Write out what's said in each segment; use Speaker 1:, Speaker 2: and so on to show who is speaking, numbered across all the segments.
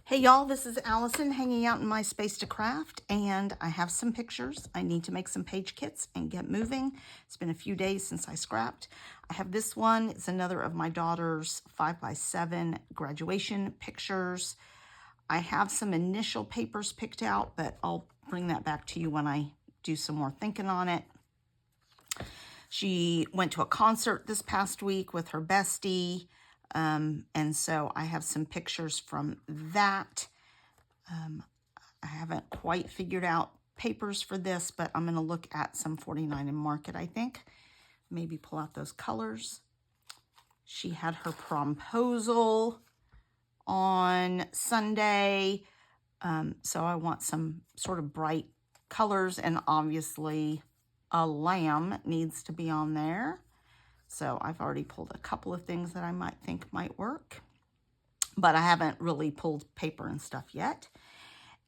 Speaker 1: Hey y'all, this is Allison hanging out in my space to craft, and I have some pictures. I need to make some page kits and get moving. It's been a few days since I scrapped. I have this one. It's another of my daughter's 5x7 graduation pictures. I have some initial papers picked out, but I'll bring that back to you when I do some more thinking on it. She went to a concert this past week with her bestie. And so I have some pictures from that. I haven't quite figured out papers for this, but I'm going to look at some 49&Mkt, I think. Maybe pull out those colors. She had her promposal on Sunday. So I want some sort of bright colors, and obviously a lamb needs to be on there. So I've already pulled a couple of things that I might think might work, but I haven't really pulled paper and stuff yet.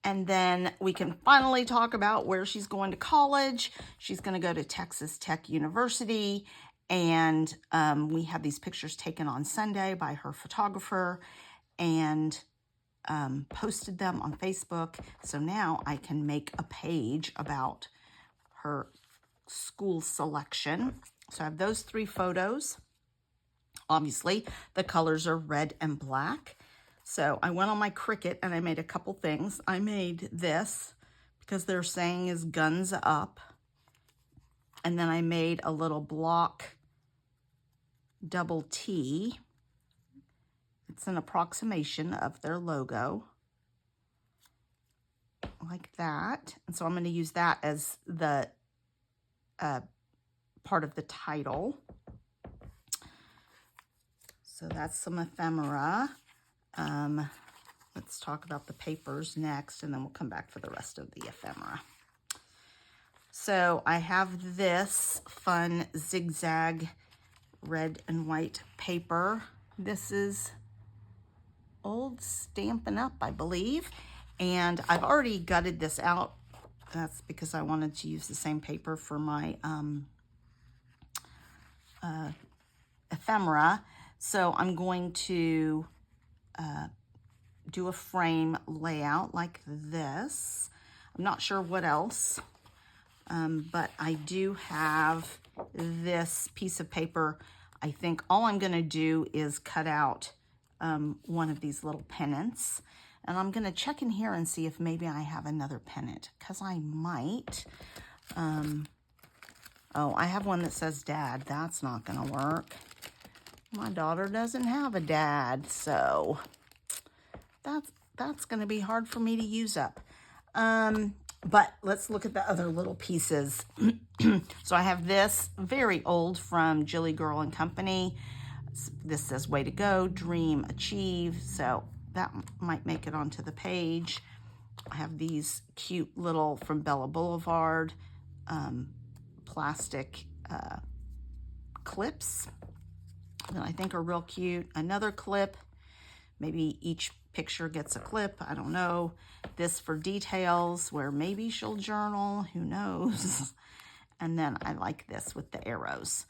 Speaker 1: And then we can finally talk about where she's going to college. She's going to go to Texas Tech University, and we had these pictures taken on Sunday by her photographer and posted them on Facebook. So now I can make a page about her school selection. So I have those 3 photos. Obviously, the colors are red and black. So I went on my Cricut and I made a couple things. I made this because they're saying is guns up. And then I made a little block double T. It's an approximation of their logo. Like that. And so I'm going to use that as the part of the title. So that's some ephemera. Let's talk about the papers next, and then we'll come back for the rest of the ephemera. So I have this fun zigzag red and white paper. This is old Stampin' Up, I believe. And I've already gutted this out. That's because I wanted to use the same paper for my ephemera. So I'm going to do a frame layout like this. I'm not sure what else, but I do have this piece of paper. I think all I'm going to do is cut out one of these little pennants. And I'm going to check in here and see if maybe I have another pennant, because I might. Oh, I have one that says dad. That's not going to work. My daughter doesn't have a dad, so that's going to be hard for me to use up. But let's look at the other little pieces. So I have this very old from Jilly Girl and Company. This says way to go, dream, achieve. So that might make it onto the page. I have these cute little from Bella Boulevard plastic clips that I think are real cute. Another clip, maybe each picture gets a clip, I don't know. This for details, where maybe she'll journal, who knows. And then I like this with the arrows.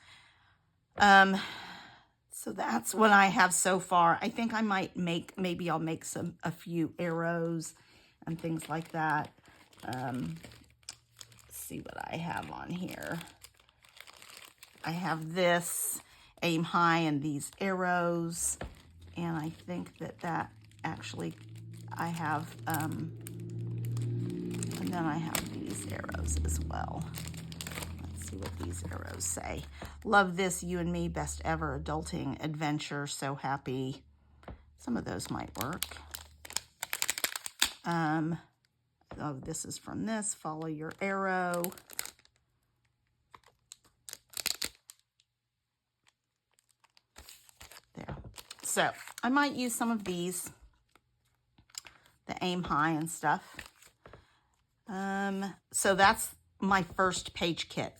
Speaker 1: So that's what I have so far. I think I might maybe I'll make a few arrows and things like that. Let's see what I have on here. I have this aim high and these arrows, and I think that actually I have, and then I have these arrows as well. Let's see what these arrows say. Love this, you and me, best ever, adulting, adventure, so happy. Some of those might work. Oh, this is from this, follow your arrow. There. So I might use some of these, the aim high and stuff. So that's my first page kit.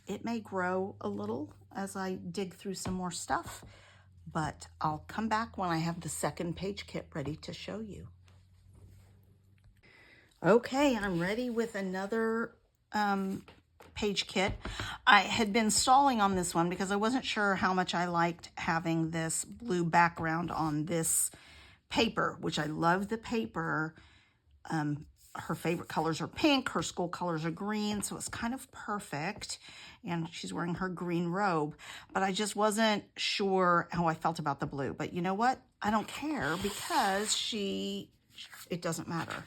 Speaker 1: It may grow a little as I dig through some more stuff, but I'll come back when I have the second page kit ready to show you. Okay, I'm ready with another page kit. I had been stalling on this one because I wasn't sure how much I liked having this blue background on this paper, which I love the paper. Her favorite colors are pink. Her school colors are green. So it's kind of perfect. And she's wearing her green robe. But I just wasn't sure how I felt about the blue. But you know what? I don't care because it doesn't matter.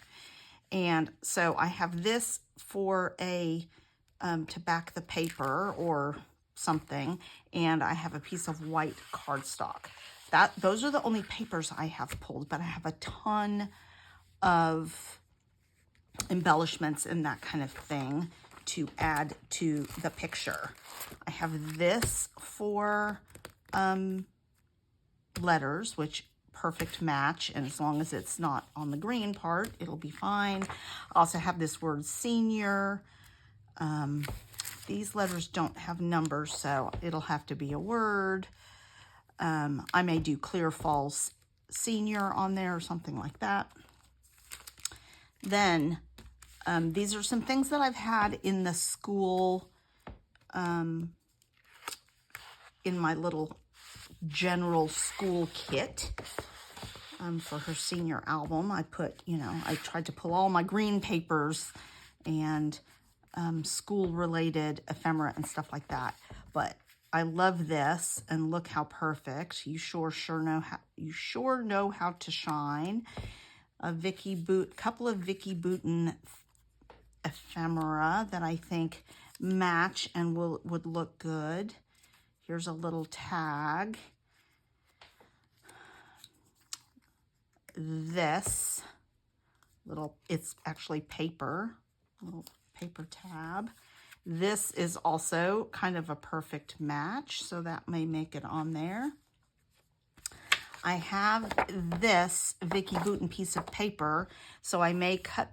Speaker 1: And so I have this for to back the paper or something. And I have a piece of white cardstock. Those are the only papers I have pulled. But I have a ton of embellishments and that kind of thing to add to the picture. I have this for letters, which perfect match, and as long as it's not on the green part, it'll be fine. I also have this word senior. These letters don't have numbers, so it'll have to be a word. I may do clear false senior on there or something like that. Then these are some things that I've had in the school, in my little general school kit for her senior album. I tried to pull all my green papers and school-related ephemera and stuff like that. But I love this, and look how perfect. You sure know how to shine. A couple of Vicky Bouton ephemera that I think match and would look good. Here's a little tag. It's actually paper, little paper tab. This is also kind of a perfect match, so that may make it on there. I have this Vicky Bouton piece of paper, so I may cut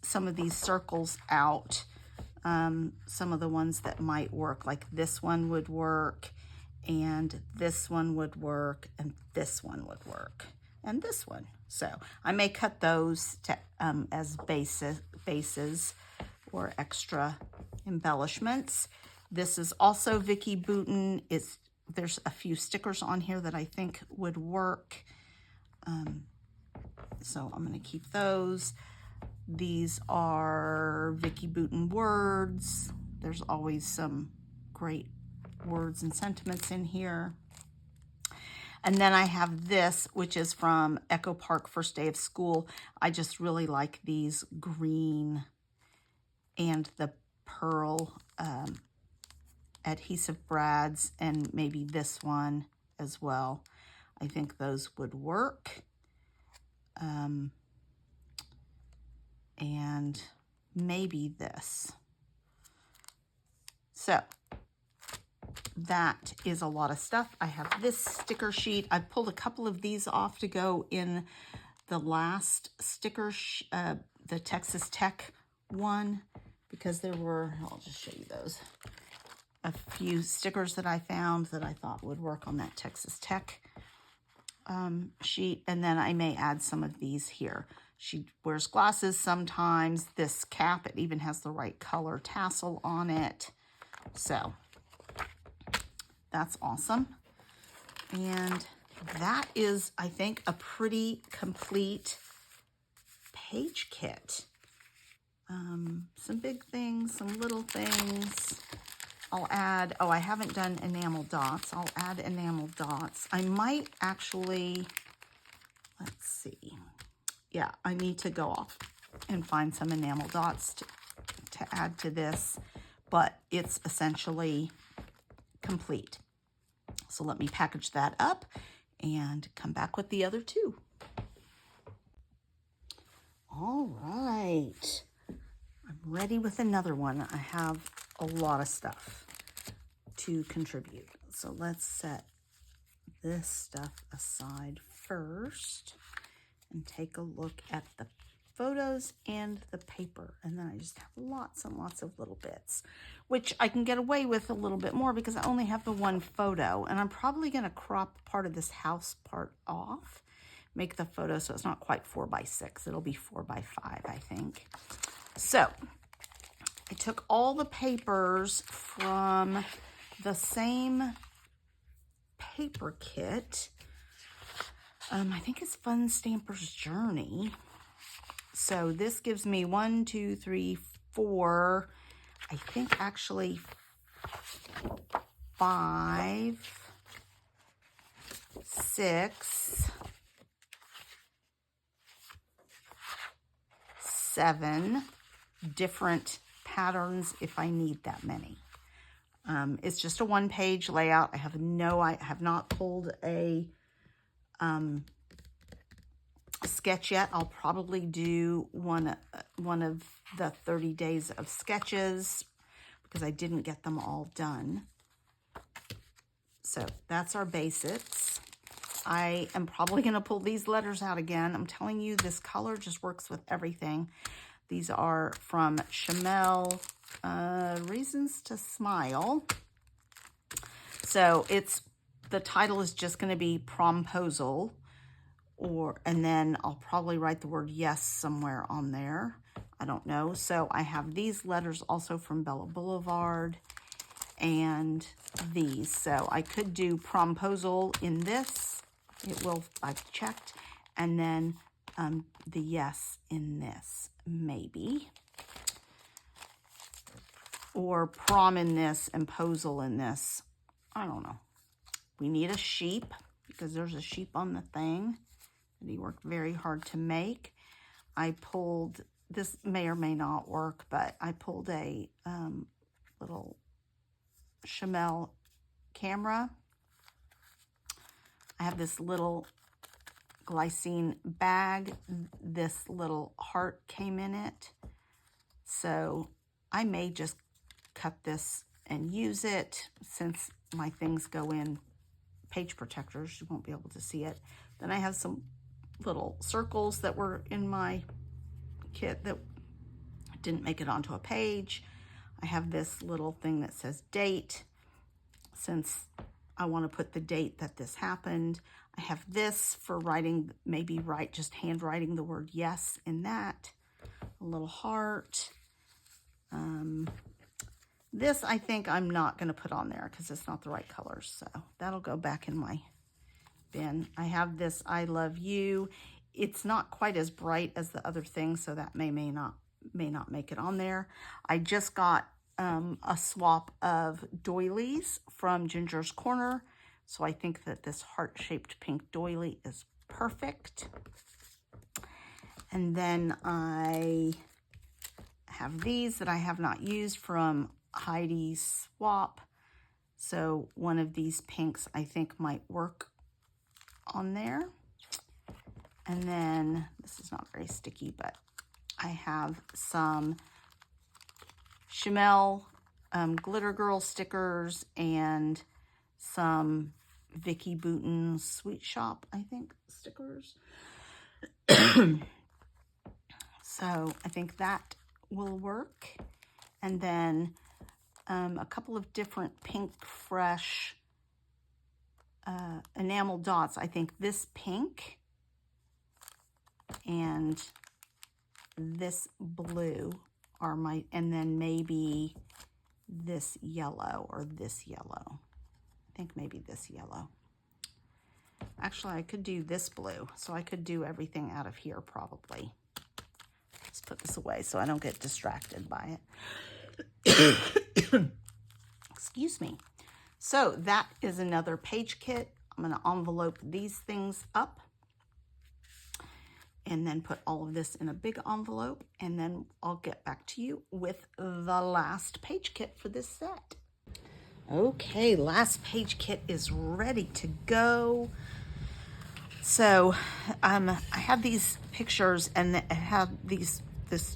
Speaker 1: some of these circles out. Some of the ones that might work, like this one would work, and this one would work, and this one would work, and this one. So I may cut those to, as bases or extra embellishments. This is also Vicky Bouton. There's a few stickers on here that I think would work. So I'm going to keep those. These are Vicky Bouton words. There's always some great words and sentiments in here. And then I have this, which is from Echo Park First Day of School. I just really like these green and the pearl adhesive brads, and maybe this one as well. I think those would work. And maybe this. So that is a lot of stuff. I have this sticker sheet. I pulled a couple of these off to go in the last sticker, the Texas Tech one, because there were, I'll just show you those, a few stickers that I found that I thought would work on that Texas Tech sheet. And then I may add some of these here. She wears glasses sometimes. This cap, it even has the right color tassel on it. So that's awesome. And that is, I think, a pretty complete page kit. Some big things, some little things. I'll add, oh, I haven't done enamel dots. I'll add enamel dots. I might actually, let's see. Yeah, I need to go off and find some enamel dots to add to this, but it's essentially complete. So let me package that up and come back with the other two. All right, I'm ready with another one. I have a lot of stuff to contribute. So let's set this stuff aside first and take a look at the photos and the paper. And then I just have lots and lots of little bits, which I can get away with a little bit more because I only have the one photo. And I'm probably going to crop part of this house part off, make the photo so it's not quite 4x6. It'll be 4x5, I think. So I took all the papers from the same paper kit. I think it's Fun Stamper's Journey. So this gives me 1, 2, 3, 4, I think actually 5, 6, 7 different patterns if I need that many. It's just a one-page layout. I have not pulled a sketch yet. I'll probably do one of the 30 days of sketches because I didn't get them all done. So that's our basics. I am probably going to pull these letters out again. I'm telling you, this color just works with everything. These are from Chamel, Reasons to Smile. So the title is just going to be Promposal, and then I'll probably write the word yes somewhere on there. I don't know. So I have these letters also from Bella Boulevard and these. So I could do Promposal in this. I've checked. And then the yes in this, maybe. Or prom in this and posal in this. I don't know. We need a sheep because there's a sheep on the thing that he worked very hard to make. I pulled, this may or may not work, but I pulled a little Chamel camera. I have this little glycine bag. This little heart came in it. So I may just cut this and use it since my things go in page protectors. You won't be able to see it. Then I have some little circles that were in my kit that didn't make it onto a page. I have this little thing that says date, since I want to put the date that this happened. I have this for writing, maybe just handwriting the word yes in that. A little heart. This I think I'm not going to put on there because it's not the right colors. So that'll go back in my bin. I have this I love you. It's not quite as bright as the other thing, so that may not make it on there. I just got a swap of doilies from Ginger's Corner. So I think that this heart-shaped pink doily is perfect. And then I have these that I have not used from Heidi's swap. So one of these pinks I think might work on there. And then this is not very sticky, but I have some Chamel Glitter Girl stickers and some Vicky Bouton Sweet Shop, I think, stickers. So I think that will work. And then a couple of different pink fresh enamel dots. I think this pink and this blue are my, and then maybe this yellow or this yellow. I think maybe this yellow. Actually, I could do this blue, so I could do everything out of here probably. Let's put this away so I don't get distracted by it. Excuse me. So that is another page kit. I'm going to envelope these things up and then put all of this in a big envelope, and then I'll get back to you with the last page kit for this set. Okay, last page kit is ready to go. So I have these pictures and it have this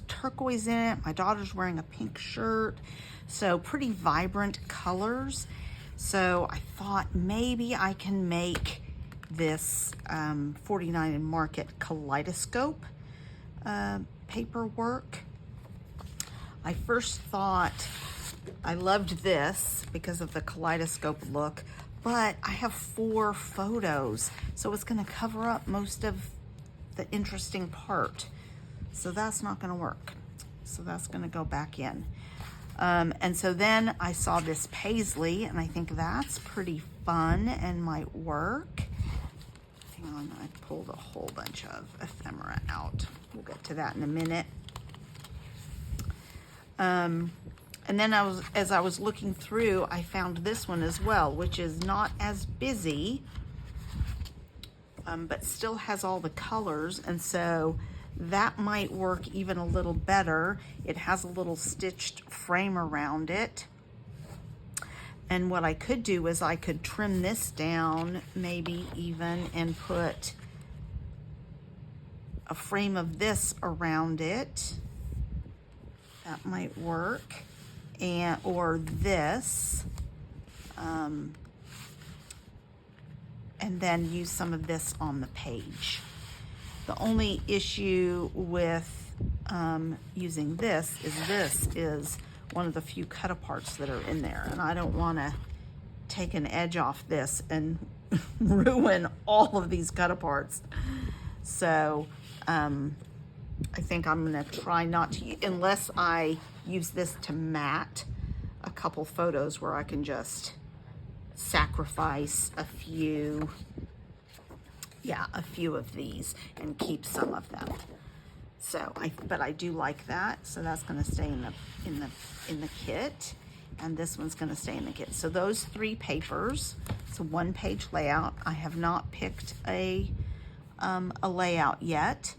Speaker 1: turquoise in it. My daughter's wearing a pink shirt, so pretty vibrant colors. So I thought maybe I can make this 49&Mkt kaleidoscope paperwork. I first thought I loved this because of the kaleidoscope look, but I have 4 photos, so it's going to cover up most of the interesting part. So that's not going to work. So that's going to go back in. And so then I saw this paisley, and I think that's pretty fun and might work. I on, I pulled a whole bunch of ephemera out. We'll get to that in a minute. And then as I was looking through, I found this one as well, which is not as busy, but still has all the colors, and so that might work even a little better. It has a little stitched frame around it. And what I could do is I could trim this down maybe even and put a frame of this around it. That might work. And or this. And then use some of this on the page. The only issue with using this is one of the few cut aparts that are in there, and I don't want to take an edge off this and ruin all of these cut aparts. So I think I'm going to try not to, unless I use this to mat a couple photos where I can just sacrifice a few of these and keep some of them. So but I do like that, so that's going to stay in the kit, and this one's going to stay in the kit. So those 3 papers, it's a 1-page layout. I have not picked a layout yet.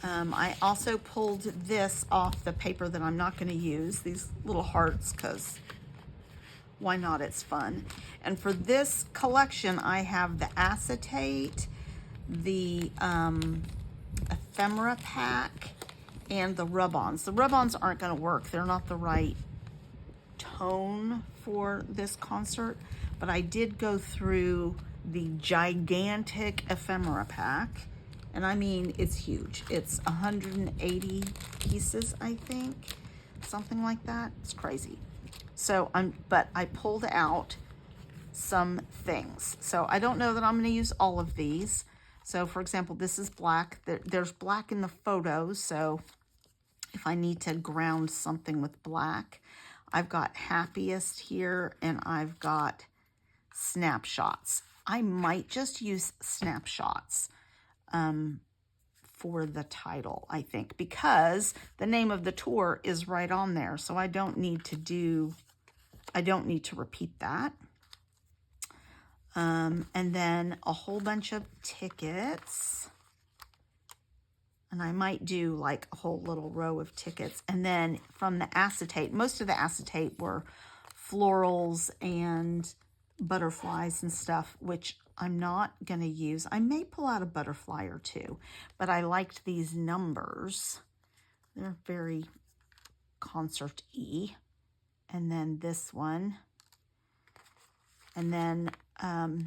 Speaker 1: I also pulled this off the paper that I'm not going to use, these little hearts, because why not? It's fun. And for this collection, I have the acetate, the ephemera pack, and the rub-ons. The rub-ons aren't going to work. They're not the right tone for this concert, but I did go through the gigantic ephemera pack, and I mean, it's huge. It's 180 pieces, I think, something like that. It's crazy. So but I pulled out some things. So I don't know that I'm going to use all of these. So for example, this is black. There's black in the photos. So if I need to ground something with black, I've got happiest here and I've got snapshots. I might just use snapshots for the title, I think, because the name of the tour is right on there. So I don't need to repeat that. And then a whole bunch of tickets. And I might do like a whole little row of tickets. And then from the acetate, most of the acetate were florals and butterflies and stuff, which I'm not going to use. I may pull out a butterfly or two, but I liked these numbers. They're very concert-y. And then this one. And then I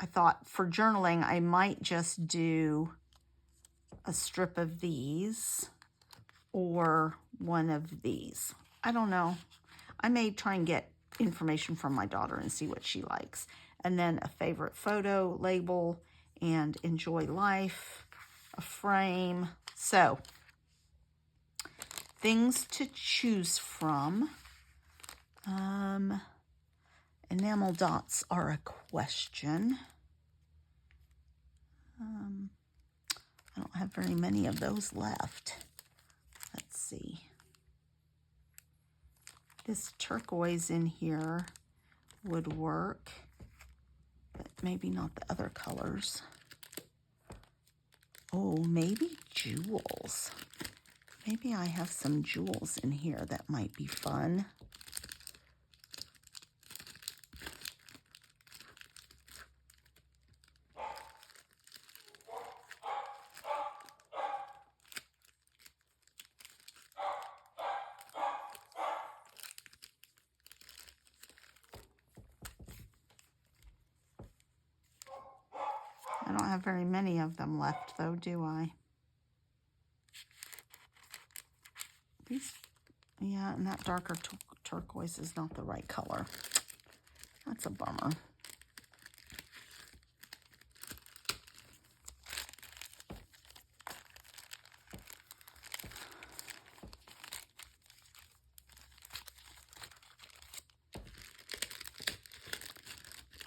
Speaker 1: thought for journaling, I might just do a strip of these or one of these. I don't know. I may try and get information from my daughter and see what she likes. And then a favorite photo label and enjoy life, a frame. So things to choose from. Enamel dots are a question. I don't have very many of those left. Let's see. This turquoise in here would work, but maybe not the other colors. Oh, maybe jewels. Maybe I have some jewels in here that might be fun. I don't have very many of them left, though, do I? These, yeah, and that darker turquoise is not the right color. That's a bummer.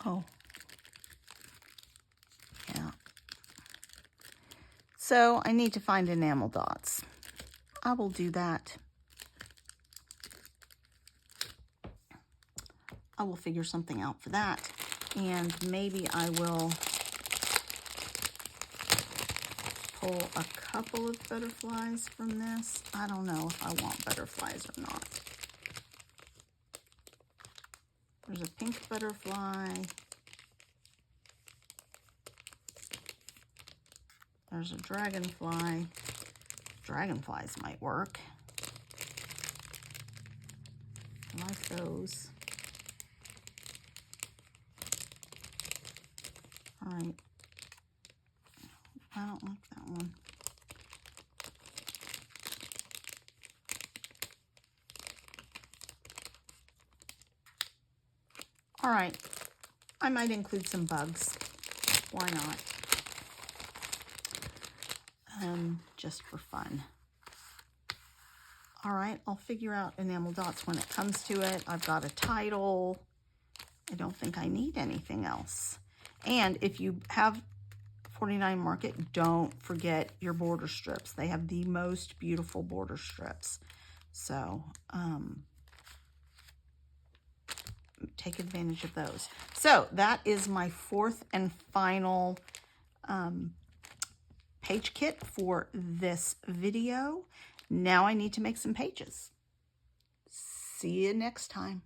Speaker 1: Oh, So I need to find enamel dots. I will do that. I will figure something out for that. And maybe I will pull a couple of butterflies from this. I don't know if I want butterflies or not. There's a pink butterfly. There's a dragonfly. Dragonflies might work. I like those. All right. I don't like that one. All right. I might include some bugs. Why not? Just for fun. All right, I'll figure out enamel dots when it comes to it. I've got a title. I don't think I need anything else. And if you have 49&Mkt, don't forget your border strips. They have the most beautiful border strips. So take advantage of those. So that is my fourth and final page kit for this video. Now I need to make some pages. See you next time.